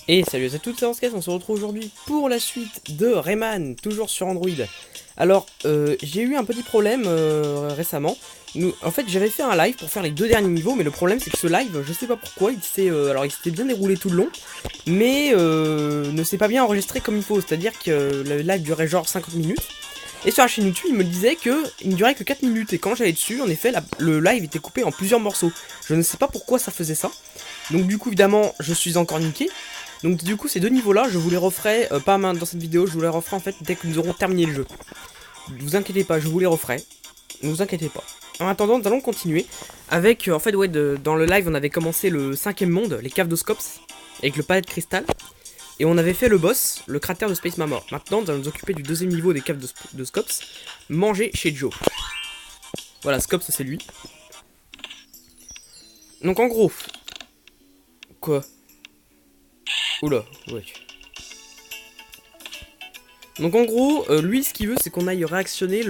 Et salut à toutes, c'est Anscas, on se retrouve aujourd'hui pour la suite de Rayman, toujours sur Android. Alors, j'ai eu un petit problème récemment. En fait, j'avais fait un live pour faire les deux derniers niveaux, mais le problème c'est que ce live, je sais pas pourquoi, il s'était bien déroulé tout le long, mais ne s'est pas bien enregistré comme il faut, c'est-à-dire que le live durait genre 50 minutes. Et sur la chaîne YouTube, il me disait que il ne durait que 4 minutes, et quand j'allais dessus, en effet, le live était coupé en plusieurs morceaux. Je ne sais pas pourquoi ça faisait ça. Donc du coup, évidemment, je suis encore niqué. Donc du coup ces deux niveaux là je vous les referai pas dans cette vidéo, je vous les referai en fait dès que nous aurons terminé le jeu. Ne vous inquiétez pas, je vous les referai. Ne vous inquiétez pas. En attendant, nous allons continuer avec en fait ouais dans le live on avait commencé le 5ème monde, les caves de Scops, avec le palais de cristal. Et on avait fait le boss, le cratère de Space Mamor. Maintenant nous allons nous occuper du deuxième niveau des caves de Scops, manger chez Joe. Voilà, Scops c'est lui. Donc en gros. Quoi? Oula, ouais. Donc en gros, lui ce qu'il veut c'est qu'on aille réactionner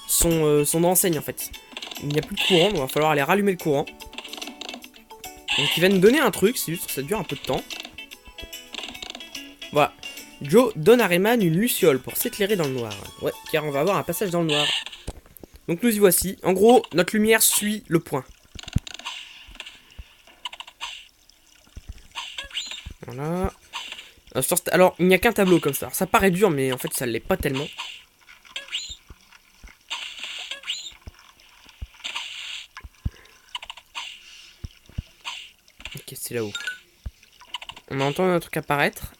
son enseigne en fait. Il n'y a plus de courant, donc il va falloir aller rallumer le courant. Donc il va nous donner un truc, c'est juste que ça dure un peu de temps. Voilà. Joe donne à Rayman une luciole pour s'éclairer dans le noir. Ouais, car on va avoir un passage dans le noir. Donc nous y voici. En gros, notre lumière suit le point. Voilà. Alors, il n'y a qu'un tableau comme ça. Alors, ça paraît dur, mais en fait, ça l'est pas tellement. Ok, c'est là-haut. On entend un truc apparaître.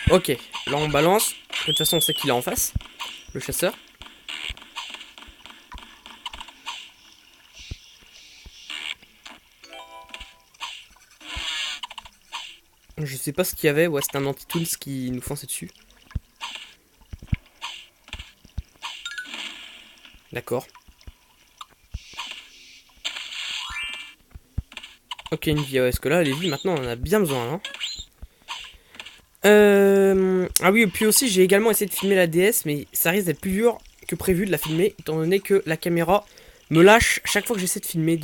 Ok, là on balance. De toute façon, on sait qu'il est en face. Le chasseur. Je sais pas ce qu'il y avait. Ouais, c'était un anti-tools qui nous fonçait dessus. D'accord. Ok, une vie. Ouais, est-ce que là, les vies, maintenant, on en a bien besoin, hein. Ah oui, et puis aussi, j'ai également essayé de filmer la DS, mais ça risque d'être plus dur que prévu de la filmer, étant donné que la caméra me lâche chaque fois que j'essaie de filmer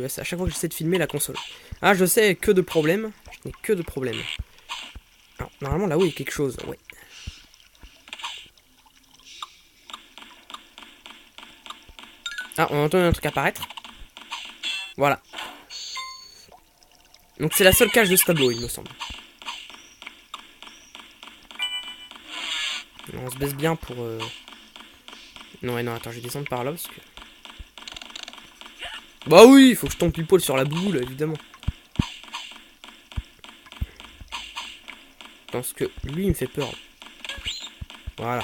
à chaque fois que j'essaie de filmer la console. Ah, je sais, que de problèmes. Je n'ai que de problèmes. Alors, normalement, là-haut, il y a quelque chose, ouais. Ah, on entend un truc apparaître. Voilà. Donc c'est la seule cage de ce tableau, il me semble. On se baisse bien pour... Non, ouais, non, attends, je vais descendre par là, parce que... Bah oui, il faut que je tombe pile poil sur la boule, évidemment. Parce que lui, il me fait peur. Voilà.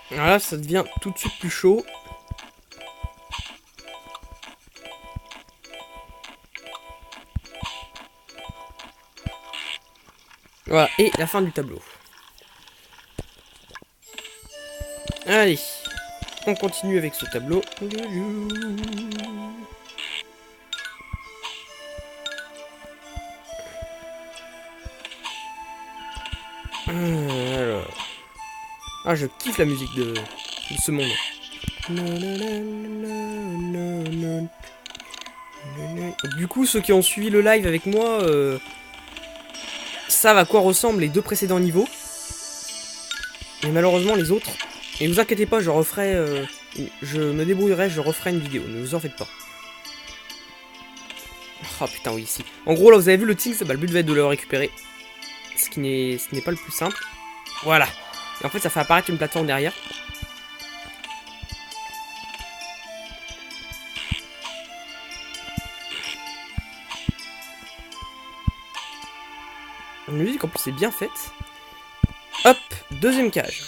Voilà, ça devient tout de suite plus chaud. Voilà, et la fin du tableau. Allez, on continue avec ce tableau. Alors. Ah, je kiffe la musique de ce monde. Du coup, ceux qui ont suivi le live avec moi savent à quoi ressemblent les deux précédents niveaux. Mais malheureusement, les autres... Et vous inquiétez pas, je referai... je me débrouillerai, je referai une vidéo, ne vous en faites pas. Oh putain, oui, ici. En gros, là, vous avez vu le Things, bah, le but va être de le récupérer. Ce qui n'est pas le plus simple. Voilà. Et en fait, ça fait apparaître une plateforme derrière. La musique, en plus, est bien faite. Hop, deuxième cage.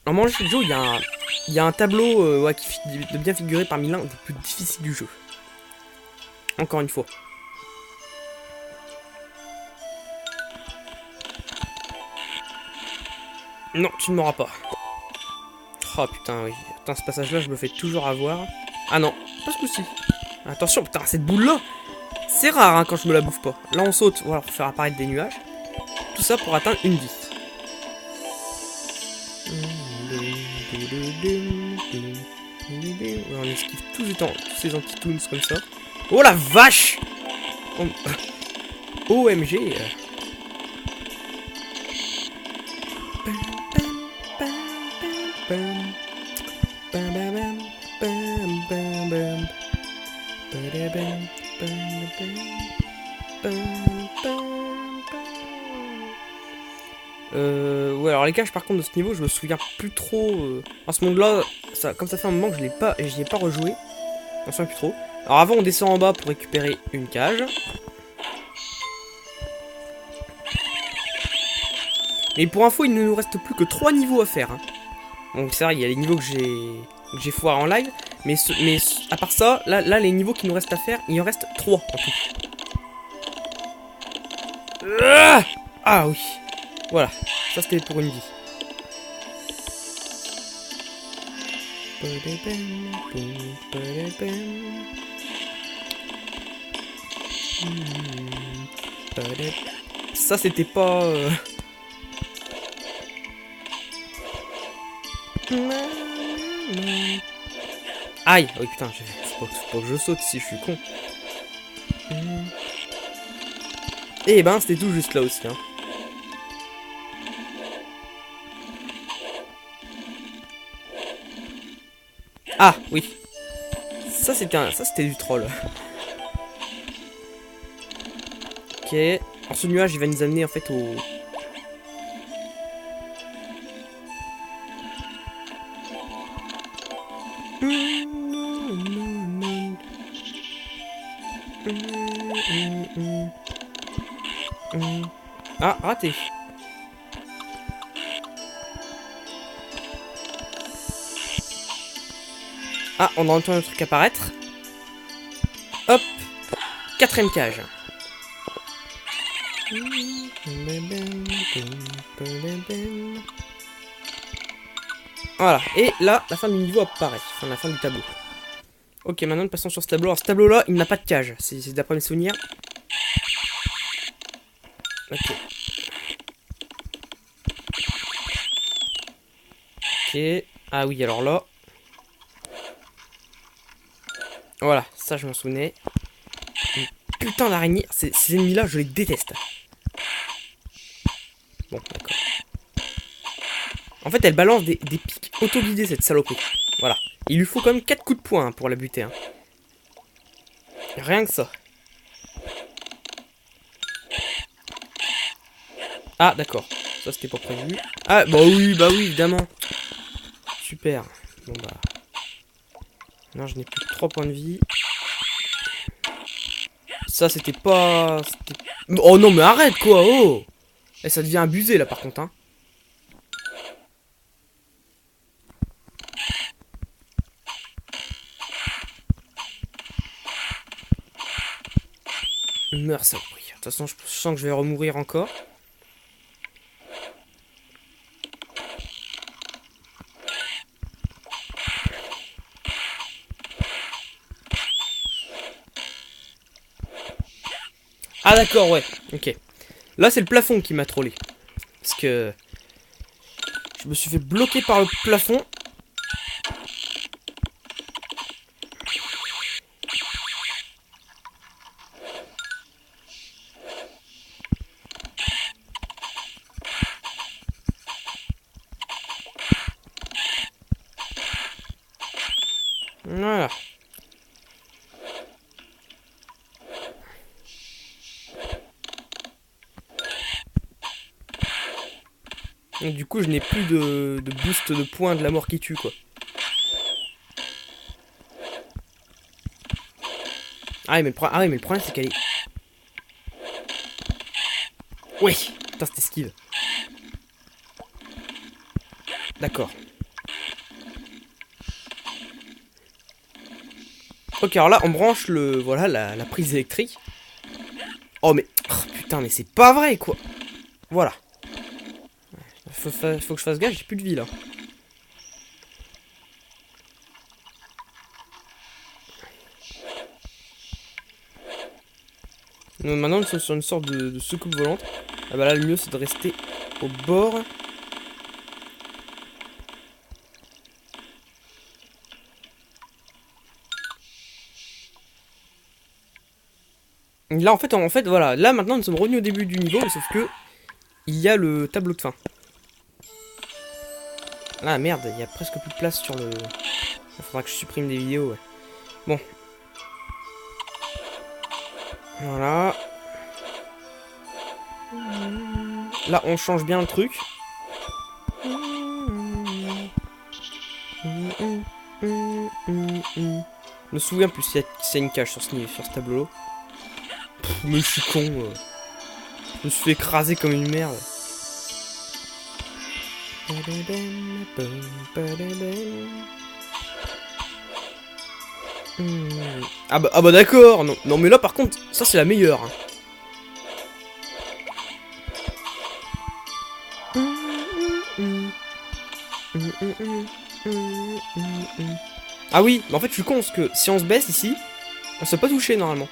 En mangeant chez Joe, il y a un tableau ouais, de bien figurer parmi l'un des plus difficiles du jeu. Encore une fois. Non, tu ne m'auras pas. Oh putain, oui. Putain, ce passage-là, je me fais toujours avoir. Ah non, pas ce coup-ci. Attention, putain, cette boule-là. C'est rare hein, quand je me la bouffe pas. Là on saute, voilà, pour faire apparaître des nuages. Tout ça pour atteindre une vie. Ouais, on esquive tous ces anti-toons comme ça. Oh la vache! OMG! Ouais, alors les caches par contre de ce niveau, je me souviens plus trop. En ce monde-là, comme ça fait un moment que j'y ai pas rejoué, je me souviens plus trop. Alors avant, on descend en bas pour récupérer une cage. Mais pour info, il ne nous reste plus que 3 niveaux à faire. Hein. Donc c'est vrai, il y a les niveaux que j'ai foiré en live, mais à part ça, là les niveaux qui nous restent à faire, il en reste 3 en tout. Ah oui, voilà, ça c'était pour une vie. Ça c'était pas... Aïe, oui putain, faut pas que je saute si je suis con. Eh ben c'était tout juste là aussi hein. Ah oui. Ça c'était du troll. Ok. Alors ce nuage il va nous amener en fait au... Ah, raté. Ah, on a entendu un truc apparaître. Hop. 4ème cage. Voilà. Et là, la fin du niveau apparaît. Enfin, la fin du tableau. Ok, maintenant nous passons sur ce tableau. Alors ce tableau-là, il n'a pas de cage. C'est d'après mes souvenirs. Ok. Ok. Ah oui, alors là... Voilà, ça je m'en souvenais. Une putain d'araignée. Ces ennemis-là, je les déteste. Bon, d'accord. En fait, elle balance des pics autoguidés, cette saloperie. Voilà. Il lui faut quand même 4 coups de poing hein, pour la buter. Hein. Rien que ça. Ah, d'accord. Ça, c'était pas prévu. Ah, bah oui, évidemment. Super. Bon, bah... Non, je n'ai plus que 3 points de vie. Ça, c'était pas... Oh non, mais arrête, quoi, oh. Et ça devient abusé, là, par contre, hein. Meurs, saloperie. De toute façon, je sens que je vais remourir encore. Ah d'accord, ouais, ok. Là, c'est le plafond qui m'a trollé. Parce que... Je me suis fait bloquer par le plafond. Voilà. Donc du coup, je n'ai plus de boost de points de la mort qui tue, quoi. Ah oui, mais le problème, c'est qu'elle est... Oui. Putain, c'était esquive. D'accord. Ok, alors là, on branche voilà, la prise électrique. Oh, mais... Oh, putain, mais c'est pas vrai, quoi. Voilà. Faut que je fasse gaffe, j'ai plus de vie, là. Maintenant, nous sommes sur une sorte de soucoupe volante. Ah bah là, le mieux, c'est de rester au bord. Là, en fait, voilà. Là, maintenant, nous sommes revenus au début du niveau, sauf que il y a le tableau de fin. Ah merde, il y a presque plus de place sur le... Il faudra que je supprime des vidéos, ouais. Bon. Voilà. Là, on change bien le truc. Je me souviens plus s'il y a une cage sur ce tableau. Mais je suis con. Je me suis fait écraser comme une merde. Ah bah d'accord. Non, non mais là par contre, ça c'est la meilleure. Ah oui, mais en fait je suis con parce que si on se baisse ici, on se fait pas toucher normalement.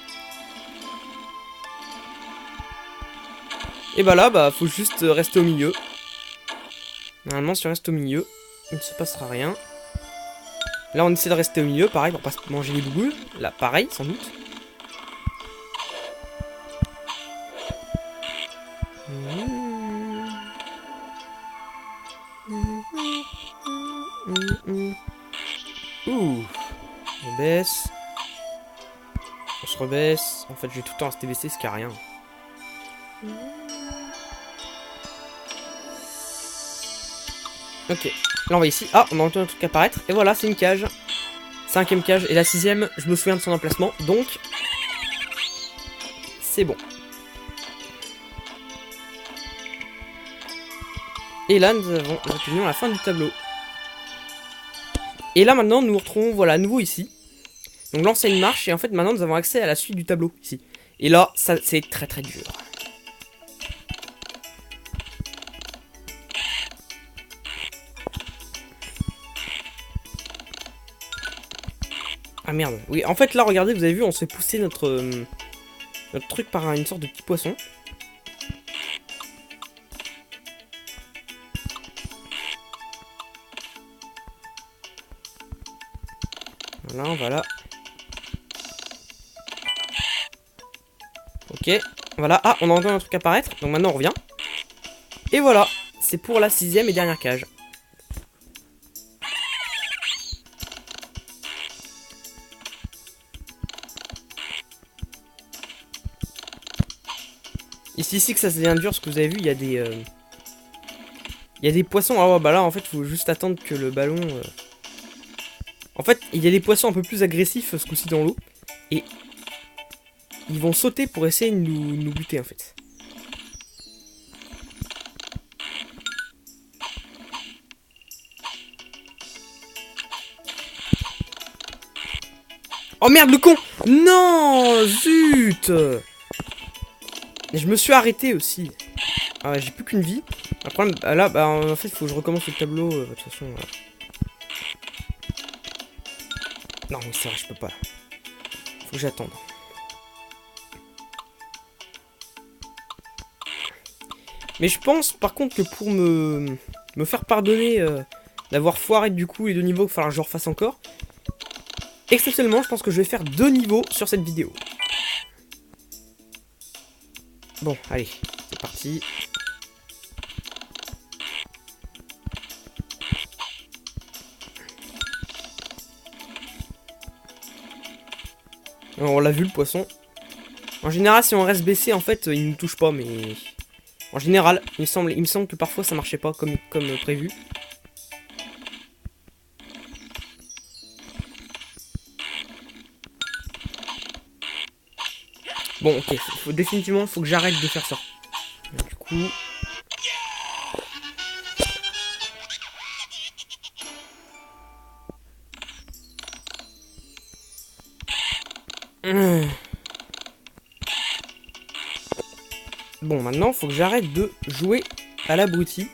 Et bah là, bah faut juste rester au milieu. Normalement si on reste au milieu, il ne se passera rien. Là on essaie de rester au milieu, pareil pour pas se manger les bouboules. Là pareil sans doute. Ouh. On baisse. On se rebaisse. En fait, je vais tout le temps rester baissé, ce qui a rien. Ok. Là, on va ici. Ah, on a entendu un truc apparaître. Et voilà, c'est une cage. 5ème cage. Et la 6ème, je me souviens de son emplacement. Donc, c'est bon. Et là, nous avons obtenu la fin du tableau. Et là, maintenant, nous nous retrouvons, voilà, à nouveau ici. Donc, l'enseigne marche. Et en fait, maintenant, nous avons accès à la suite du tableau, ici. Et là, ça, c'est très très dur. Ah merde. Oui, en fait, là, regardez, vous avez vu, on se fait pousser notre truc par une sorte de petit poisson. Voilà, voilà. Ok, voilà. Ah, on a entendu un truc apparaître. Donc maintenant, on revient. Et voilà, c'est pour la 6ème et dernière cage. Ici que ça devient dur, ce que vous avez vu, il y a des... il y a des poissons. Ah ouais, bah là, en fait, faut juste attendre que le ballon... En fait, il y a des poissons un peu plus agressifs ce coup-ci dans l'eau. Et ils vont sauter pour essayer de nous buter, en fait. Oh merde, le con! Non! Zut! Et je me suis arrêté aussi. Ah ouais, j'ai plus qu'une vie. Le problème, là, bah, en fait, il faut que je recommence le tableau. De toute façon... Non, mais ça, je peux pas. Faut que j'attende. Mais je pense, par contre, que pour me faire pardonner d'avoir foiré du coup les 2 niveaux, il va falloir que je refasse encore. Exceptionnellement, je pense que je vais faire 2 niveaux sur cette vidéo. Bon, allez, c'est parti. Alors, on l'a vu, le poisson. En général, si on reste baissé, en fait, il ne nous touche pas, mais... En général, il me semble que parfois ça marchait pas comme prévu. Bon, ok, définitivement, faut que j'arrête de faire ça. Du coup... Bon, maintenant, faut que j'arrête de jouer à l'abruti.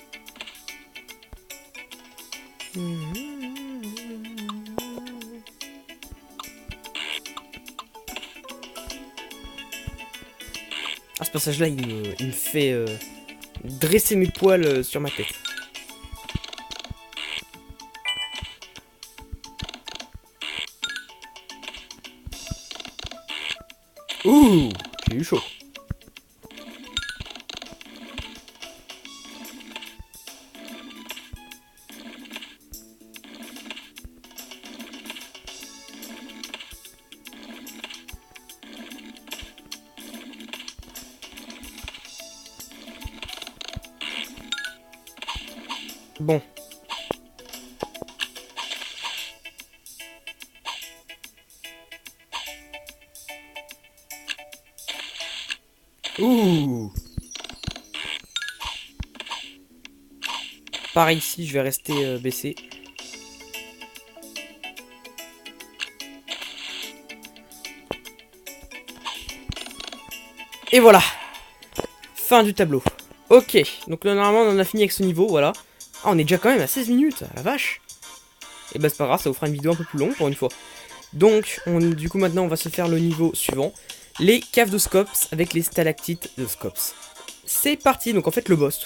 Ah, ce passage-là, il me fait dresser mes poils sur ma tête. Ouh, j'ai eu chaud. Bon. Ouh. Par ici, je vais rester baissé. Et voilà. Fin du tableau. Ok, donc là, normalement on en a fini avec ce niveau, voilà. Ah, on est déjà quand même à 16 minutes, la vache. Et bah c'est pas grave, ça vous fera une vidéo un peu plus longue pour une fois. Donc, du coup maintenant on va se faire le niveau suivant. Les caves de Scops avec les stalactites de Scops. C'est parti, donc en fait le boss.